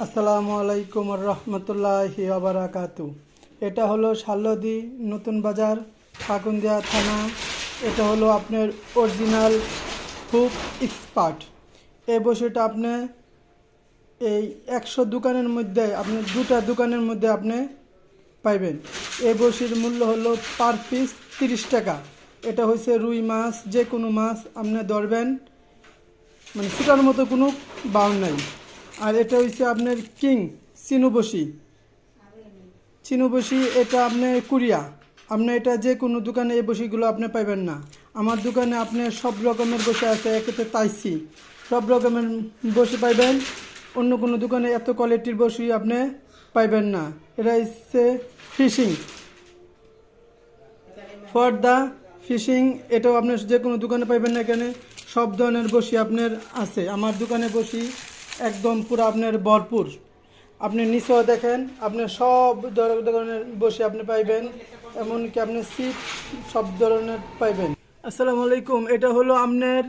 আসসালামু আলাইকুম রহমতুল্লাহি ওয়াবারাকাতু। এটা হলো শালদি নতুন বাজার, ঠাকুরদিয়া থানা। এটা হলো আপনার অরিজিনাল হুক এক্সপার্ট। এই বসিটা আপনি এই 100 দোকানের মধ্যে আপনি 2টা দোকানের মধ্যে আপনি পাইবেন। এই বসির মূল্য হলো পার পিস 30 টাকা। এটা হচ্ছে রুই মাছ, যে কোনো মাছ আপনি ধরবেন, মানে ছোটার মতো কোনো বাউন নাই। আর এটা হচ্ছে আপনার কিং চিনুবসি, এটা আপনার কুরিয়া। আপনি এটা যে কোনো দোকানে এই বসিগুলো আপনি পাইবেন না। আমার দোকানে আপনি সব রকমের বসি আছে, একেতে তাইসি সব রকমের বসি পাইবেন। অন্য কোনো দোকানে এত কোয়ালিটির বসি আপনি পাইবেন না। এটা হচ্ছে ফিশিং ফর দ্য ফিশিং, এটাও আপনার যে কোনো দোকানে পাইবেন না। এখানে সব ধরনের বসি আপনার আছে। আমার দোকানে বসি একদম পুরো আপনার ভরপুর। আপনি নিচেও দেখেন, আপনার সব ধরনের বসি আপনি পাইবেন, এমনকি আপনি সিট সব ধরনের পাইবেন। আসসালামু আলাইকুম। এটা হলো আপনার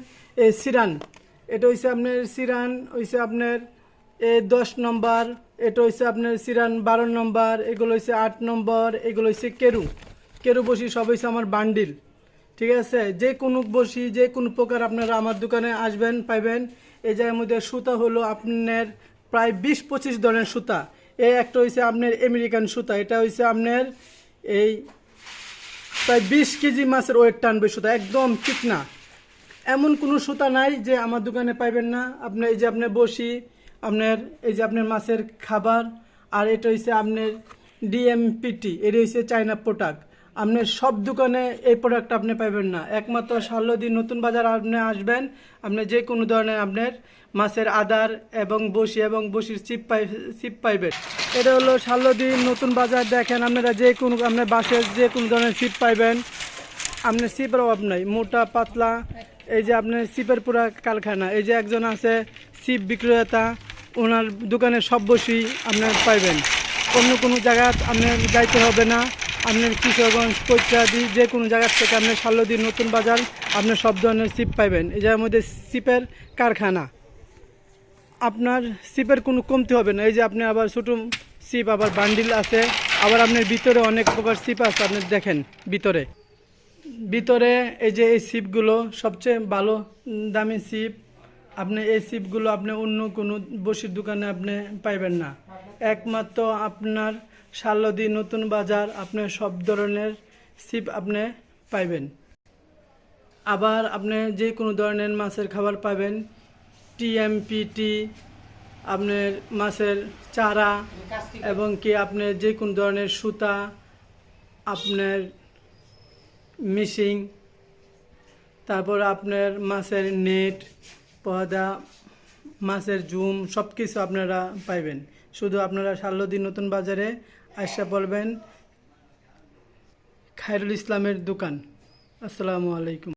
সিরান। এটা হচ্ছে আপনার সিরান হচ্ছে আপনার 10 নম্বর। এটা হচ্ছে আপনার সিরান 12 নম্বর। এগুলো হচ্ছে 8 নম্বর। এগুলো হচ্ছে কেরু বসি, সব হচ্ছে আমার বান্ডিল। ঠিক আছে, যে কোনো বসি যে কোনো প্রকার আপনারা আমার দোকানে আসবেন পাইবেন। এই জায়গার মধ্যে সুতা হলো আপনার প্রায় 20-25 ধরনের সুতা। এই একটা হচ্ছে আপনার আমেরিকান সুতা। এটা হচ্ছে আপনার এই প্রায় 20 কেজি মাছের ওয়েট টানবে সুতা, একদম চিকনা। এমন কোনো সুতা নাই যে আমার দোকানে পাইবেন না। আপনার এই যে আপনার বসি, আপনার এই যে আপনার মাছের খাবার। আর এটা হচ্ছে আপনার ডিএমপিটি, এটা হচ্ছে চায়না প্রোডাক্ট। আপনার সব দোকানে এই প্রোডাক্ট আপনি পাইবেন না। একমাত্র শালদি নতুন বাজার আপনি আসবেন, আপনি যে কোনো ধরনের আপনার মাছের আদার এবং বসির চিপ পাইবেন। এটা হলো শালদি নতুন বাজার। দেখেন আপনারা যে কোনো আপনার বাসের যে কোনো ধরনের চিপ পাইবেন। আপনার সিপের অভাব নাই, মোটা পাতলা। এই যে আপনার সিপের পুরা কারখানা। এই যে একজন আছে সিপ বিক্রেতা, ওনার দোকানে সব বসি আপনার পাইবেন। অন্য কোনো জায়গা আপনার যাইতে হবে না। আপনার কিশোরগঞ্জ, কৈত্রাদি যে কোনো জায়গার থেকে আপনার শালদি নতুন বাজার আপনার সব ধরনের সিপ পাইবেন। এই জায়গার মধ্যে সিপের কারখানা, আপনার সিপের কোনো কমতি হবে না। এই যে আপনি আবার ছোটো সিপ, আবার বান্ডিল আছে, আবার আপনার ভিতরে অনেক প্রকার সিপ আছে। আপনি দেখেন ভিতরে এই যে এই সিপগুলো সবচেয়ে ভালো দামি সিপ। আপনি এই সিপগুলো আপনি অন্য কোনো বসির দোকানে আপনি পাইবেন না। একমাত্র আপনার শালদি নতুন বাজার আপনি সব ধরনের সিপ আপনি পাইবেন। আবার আপনি যে কোনো ধরনের মাছের খাবার পাবেন। টিএমপিটি, আপনার মাছের চারা, এবং কি আপনার যে কোনো ধরনের সুতা, আপনার মিশিং, তারপর আপনার মাছের নেট, পর্দা, মাছের জুম, সব কিছু আপনারা পাইবেন। শুধু আপনারা শালদি নতুন বাজারে আইসা বলবেন খায়রুল ইসলামের দোকান। আসসালামু আলাইকুম।